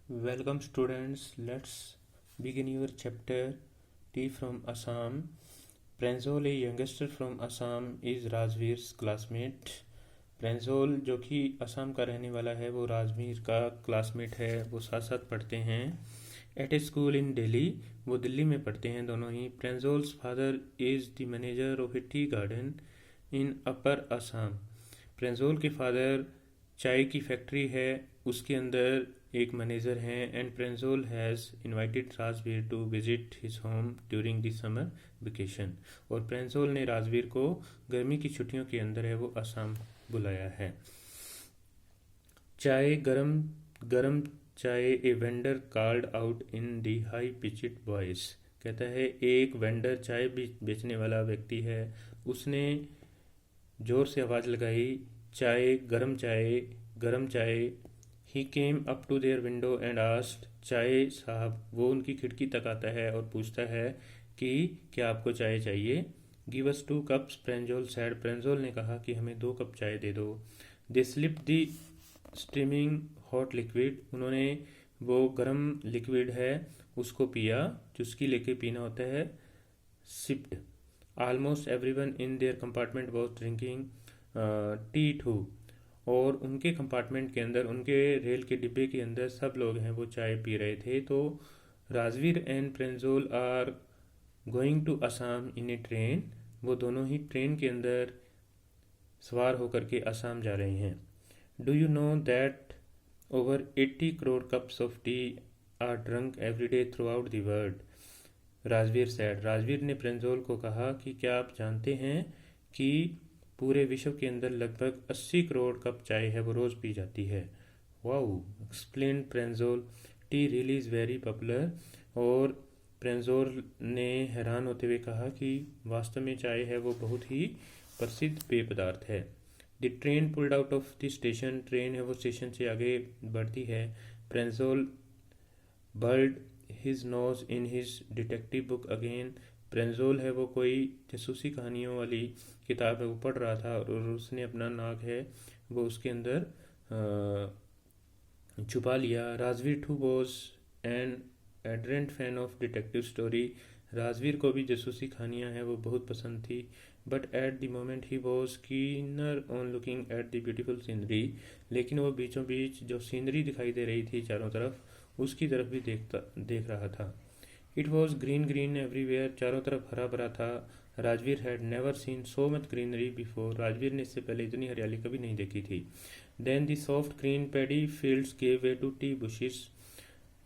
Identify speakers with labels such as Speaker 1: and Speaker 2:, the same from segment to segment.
Speaker 1: Welcome students, let's begin your chapter Tea from Assam. Pranjol, a youngster from Assam, is Rajveer's classmate. प्रेंजोल जो कि असम का रहने वाला है वो राजवीर का क्लासमेट है। वो साथ साथ पढ़ते हैं at a school in Delhi. वो दिल्ली में पढ़ते हैं दोनों ही। Pranjol's father is the manager of a tea garden in upper Assam. Pranjol के फादर चाय की फैक्ट्री है उसके अंदर एक मैनेजर हैं। And Pranjol has invited Rajveer to visit his home during the summer vacation. और प्रेंजोल ने राजवीर को गर्मी की छुट्टियों के अंदर है वो असम बुलाया है। चाय गरम गरम चाय a vendor called out in the high Pichad voice. कहता है एक वेंडर चाय बेचने वाला व्यक्ति है, उसने जोर से आवाज़ लगाई चाय गरम चाय। He came up to their window and asked chai sahab. वो उनकी खिड़की तक आता है और पूछता है कि क्या आपको चाय चाहिए। Give us 2 cups Pranjol said. Pranjol ने कहा कि हमें 2 कप चाय दे दो। They slip the steaming hot liquid. उन्होंने वो गर्म लिक्विड है उसको पिया, चुस्की लेके पीना होता है, sipped. Almost everyone in their compartment was drinking tea too. और उनके कंपार्टमेंट के अंदर, उनके रेल के डिब्बे के अंदर सब लोग हैं वो चाय पी रहे थे। तो Rajveer and Pranjol are going to Assam in a train. वो दोनों ही ट्रेन के अंदर सवार होकर के असम जा रहे हैं। Do you know that over 80 crore cups of T R drunk every day through out the world. Rajveer said. Rajveer ने प्रेंजोल को कहा कि क्या आप जानते हैं कि पूरे विश्व के अंदर लगभग 80 करोड़ कप चाय है वो रोज़ पी जाती है। Wow, explain Pranjol. Tea really is very popular. और प्रेंजोल ने हैरान होते हुए कहा कि वास्तव में चाय है वो बहुत ही प्रसिद्ध पेय पदार्थ है। The train pulled out of the station. Train है वो स्टेशन से आगे बढ़ती है। Pranjol buried his nose in his detective book again. Pranjol है वो कोई जासूसी कहानियों वाली किताब है वो पढ़ रहा था और उसने अपना नाक है वो उसके अंदर छुपा लिया। Rajveer too was an ardent fan of detective story. Rajveer को भी जासूसी कहानियाँ हैं वो बहुत पसंद थी। But at the moment he was keener on looking at the beautiful scenery. लेकिन वो बीचों बीच जो सीनरी दिखाई दे रही थी चारों तरफ उसकी तरफ भी देख रहा था। It was green everywhere. चारों तरफ हरा भरा था। Rajveer had never seen so much greenery before. Rajveer ने इससे पहले इतनी हरियाली कभी नहीं देखी थी। Then the soft green paddy fields gave way to tea bushes.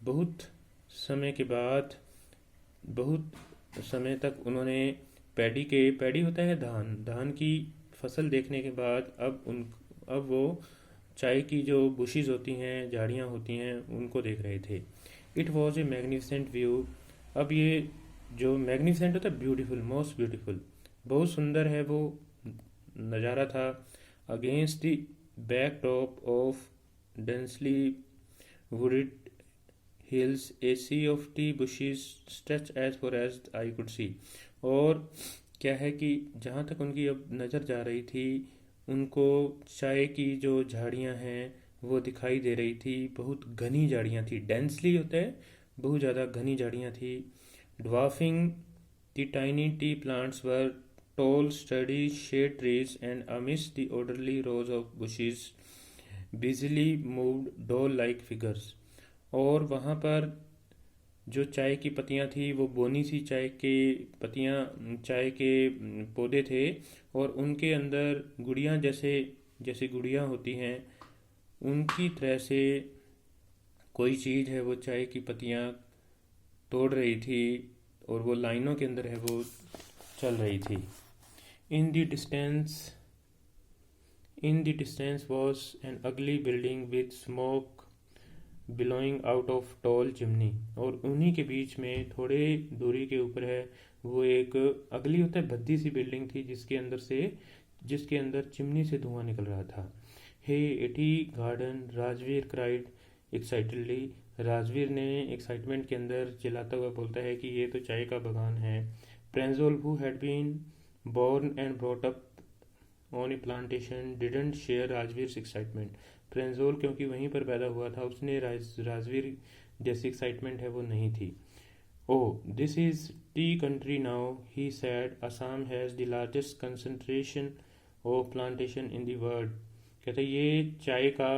Speaker 1: बहुत समय के बाद, बहुत समय तक उन्होंने पैडी होता है धान की फसल देखने के बाद अब वो चाय की जो बुशेस होती हैं, झाड़ियाँ होती हैं, उनको देख रहे थे। It was a magnificent view. अब ये जो मैग्निफिसेंट होता है ब्यूटीफुल, मोस्ट ब्यूटीफुल, बहुत सुंदर है वो नज़ारा था। Against the back top of densely wooded hills, a sea of tea bushes stretch as far as the eye could see। और क्या है कि जहाँ तक उनकी अब नज़र जा रही थी उनको चाय की जो झाड़ियाँ हैं वो दिखाई दे रही थी। बहुत घनी झाड़ियाँ थी। डेंसली होता है बहुत ज़्यादा घनी झाड़ियाँ थी। Dwarfing the tiny tea plants were tall sturdy shade trees and amidst the orderly rows of bushes busily moved doll like figures। और वहाँ पर जो चाय की पत्तियाँ थी वो बोनी सी चाय के पत्तियाँ, चाय के पौधे थे और उनके अंदर गुड़ियाँ जैसे गुड़ियाँ होती हैं उनकी तरह से कोई चीज़ है वो चाय की पत्तियाँ तोड़ रही थी और वो लाइनों के अंदर है वो चल रही थी। In the distance was an अगली building with smoke billowing out of tall chimney. और उन्हीं के बीच में थोड़े दूरी के ऊपर है वो एक अगली होता है भद्दी सी बिल्डिंग थी जिसके अंदर चिमनी से धुआं निकल रहा था। Hey a tea garden, Rajveer cried excitedly. Rajveer ने एक्साइटमेंट के अंदर चिल्लाता हुआ बोलता है कि ये तो चाय का बागान है। Pranjol who had been born and brought up on a plantation didn't share Rajveer excitement. Pranjol क्योंकि वहीं पर पैदा हुआ था, उसने राजवीर जैसी एक्साइटमेंट है वो नहीं थी। Oh, this is tea country now, he said, Assam has the largest concentration of plantation in the world. कहते ये चाय का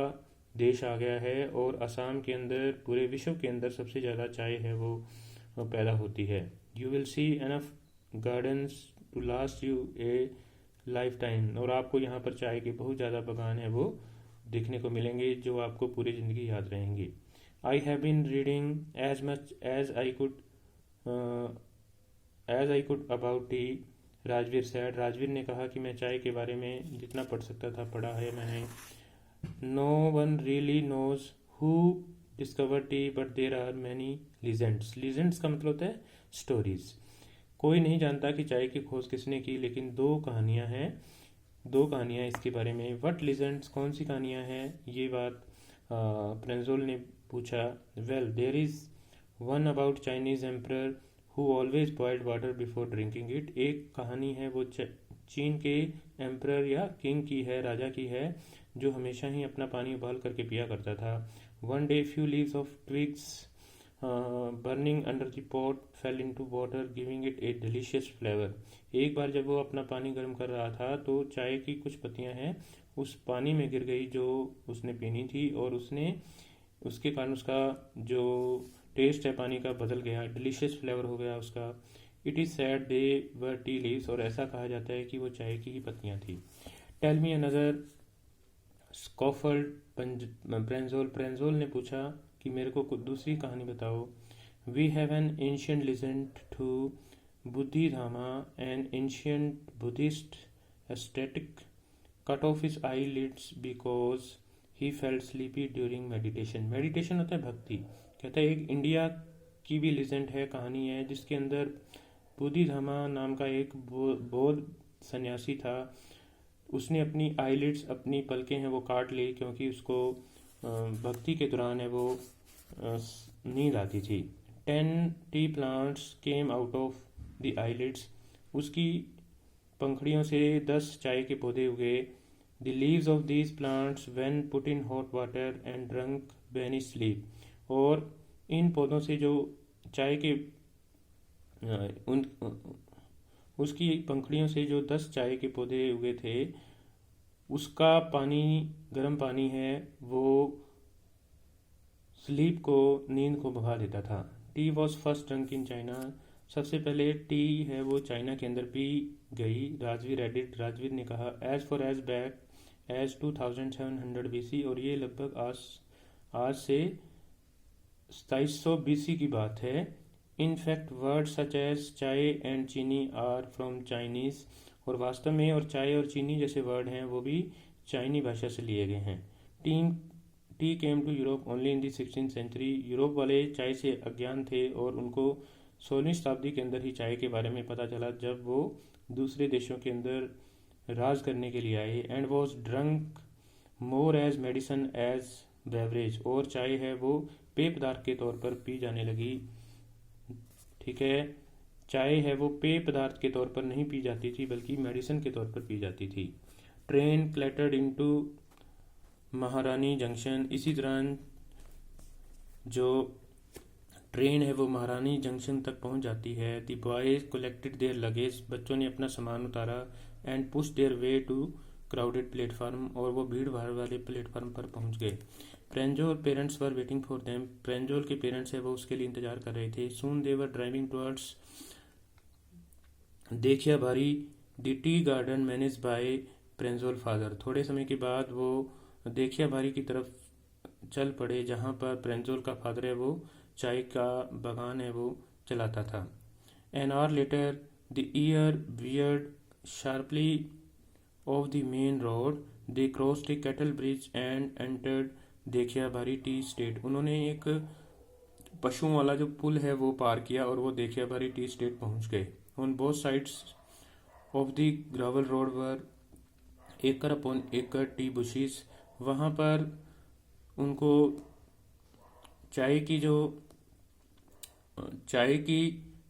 Speaker 1: देश आ गया है और असम के अंदर, पूरे विश्व के अंदर सबसे ज़्यादा चाय है वो पैदा होती है। You will see enough gardens to last you a lifetime, और आपको यहाँ पर चाय के बहुत ज़्यादा बागान है वो देखने को मिलेंगे जो आपको पूरी ज़िंदगी याद रहेंगी। I have been reading as much as I could about tea, Rajveer said. Rajveer ने कहा कि मैं चाय के बारे में जितना पढ़ सकता था पढ़ा है मैंने। No one really knows who discover tea but there are many legends. Legends का मतलब होता है स्टोरीज। कोई नहीं जानता कि चाय की खोज किसने की, लेकिन दो कहानियां हैं, दो कहानियां इसके बारे में। वट लीजेंड्स, कौन सी कहानियां हैं, ये बात प्रेंजोल ने पूछा। Well, there is one about Chinese emperor who always boiled water before drinking it. एक कहानी है वो चीन के एम्परर या किंग की है, राजा की है, जो हमेशा ही अपना पानी उबाल करके पिया करता था। One day few leaves of twigs burning under the pot fail into water giving it A delicious flavour. एक बार जब वो अपना पानी गर्म कर रहा था तो चाय की कुछ पत्तियां हैं उस पानी में गिर गई जो उसने पीनी थी, और उसके कारण उसका जो टेस्ट है पानी का बदल गया, डिलीशियस फ्लेवर हो गया उसका। It is sad they were tea leaves, और ऐसा कहा जाता है कि वो चाय की ही पत्तियां थी। Tell me another, स्कॉफर्ड प्रेंजोल। प्रेंजोल ने पूछा कि मेरे को कुछ दूसरी कहानी बताओ। We have an ancient legend to Bodhidharma, an ancient Buddhist ascetic cut off his eyelids because he felt sleepy during meditation. Meditation होता है भक्ति। कहता है एक इंडिया की भी लिजेंड है, कहानी है, जिसके अंदर बुद्धिधामा नाम का एक बौद्ध सन्यासी था। उसने अपनी आईलिड्स, अपनी पलकें हैं वो काट ली क्योंकि उसको भक्ति के दौरान है वो नींद आती थी। 10 tea plants came out of the eyelids. उसकी पंखड़ियों से 10 चाय के पौधे उगे। The leaves of these plants when put in hot water and drunk banish sleep. और इन पौधों से जो चाय के उन उसकी पंखड़ियों से जो 10 चाय के पौधे उगे थे, उसका पानी, गर्म पानी है वो स्लीप को, नींद को भगा देता था। T was first drunk in China. सबसे पहले टी है वो चाइना के अंदर पी गई। राजवीर एडिट, राजवीर ने कहा, as far as back as 2700 BC, और ये लगभग आज से 2700 BC की बात है। In fact word such as chai and chini are from Chinese, और वास्तव में और चाय और चीनी जैसे वर्ड हैं वो भी चाइनी भाषा से लिए गए हैं। Tea came to Europe only in the 16th century. Europe वाले चाय से अज्ञान थे और उनको 16वीं शताब्दी के अंदर ही चाय के बारे में पता चला, जब वो दूसरे देशों के अंदर राज करने के लिए आए। And was drunk more as medicine as beverage, और चाय है वो पेय पदार्थ के तौर पर पी जाने लगी। ठीक है, चाय है वो पेय पदार्थ के तौर पर नहीं पी जाती थी बल्कि मेडिसिन के तौर पर पी जाती थी। ट्रेन क्लैटर्ड इनटू महारानी जंक्शन। इसी दौरान जो ट्रेन है वो महारानी जंक्शन तक पहुंच जाती है। The boys collected their luggage, बच्चों ने अपना सामान उतारा। And push their way to crowded platform, और वो भीड़ भाड़ वाले प्लेटफार्म पर पहुंच गए। Pranjol parents were waiting for them. Pranjol के पेरेंट्स है वो उसके लिए इंतजार कर रहे थे। सून दे वर ड्राइविंग टुवर्ड्स देखिया भारी the tea garden manage by Pranjol father. थोड़े समय के बाद वो देखिया भारी की तरफ चल पड़े जहाँ पर प्रेंजोल का फादर है वो चाय का बागान है वो चलाता था। An hour later the year weird sharply of the main road, they crossed the cattle bridge and entered देखिया भारी टी स्टेट। उन्होंने एक पशुओं वाला जो पुल है वो पार किया और वो देखिया भारी टी स्टेट पहुंच गए। On both sides of the gravel road were acre upon एकड़ टी बुशीज। वहाँ पर उनको चाय की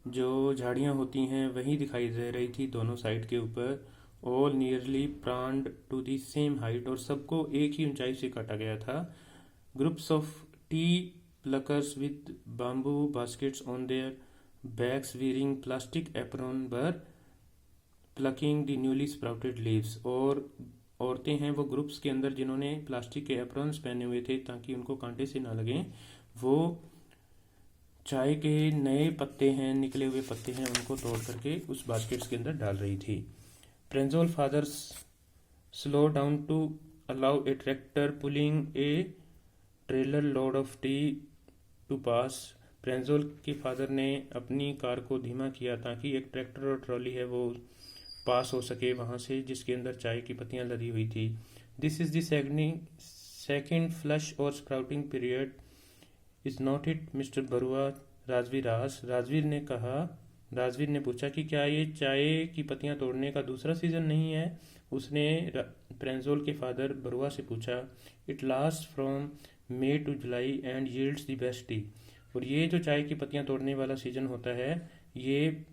Speaker 1: जो झाड़ियाँ होती हैं वही दिखाई दे रही थी दोनों साइड के ऊपर। All nearly pruned to the same height, और सबको एक ही ऊंचाई से काटा गया था। Groups of tea pluckers with bamboo baskets on their backs wearing plastic aprons were plucking the newly sprouted leaves, और औरतें हैं वो ग्रुप्स के अंदर जिन्होंने प्लास्टिक के एप्रॉन्स पहने हुए थे ताकि उनको कांटे से ना लगें, वो चाय के नए पत्ते हैं, निकले हुए पत्ते हैं, उनको तोड़ करके उस बास्केट्स के अंदर डाल रही थी। Pranjol father's slow down to allow a tractor pulling a trailer load of tea to pass. Pranjol के फादर ने अपनी कार को धीमा किया ताकि एक ट्रैक्टर और ट्रॉली है वो पास हो सके वहाँ से, जिसके अंदर चाय की पत्तियाँ लदी हुई थी। This is the second flush और sprouting period is not it mister Barua? Rajveer आस, राजवीर ने पूछा कि क्या ये चाय की पत्तियां तोड़ने का दूसरा सीजन नहीं है? उसने प्रेंजोल के फादर बरुआ से पूछा। It last from May to July and yields the best tea, और ये जो चाय की पत्तियां तोड़ने वाला सीजन होता है ये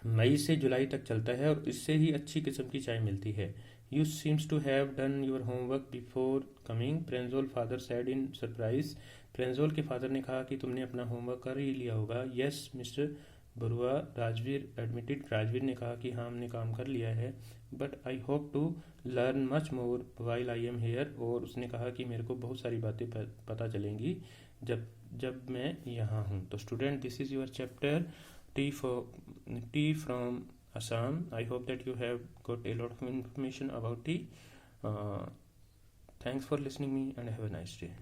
Speaker 1: मई से जुलाई तक चलता है और इससे ही अच्छी किस्म की चाय मिलती है। You seem to have done your homework before coming, Pranjol father said in surprise. Pranjol के फादर ने कहा कि तुमने अपना होमवर्क कर ही लिया होगा। Yes mister Barua, Rajveer admitted. Rajveer ने कहा कि हाँ हमने काम कर लिया है, but I hope to learn much more while I am here, और उसने कहा कि मेरे को बहुत सारी बातें पता चलेंगी जब जब मैं यहाँ हूँ। तो student, this is your chapter tea from Assam. I hope that you have got a lot of information about tea. Thanks for listening me and have a nice day.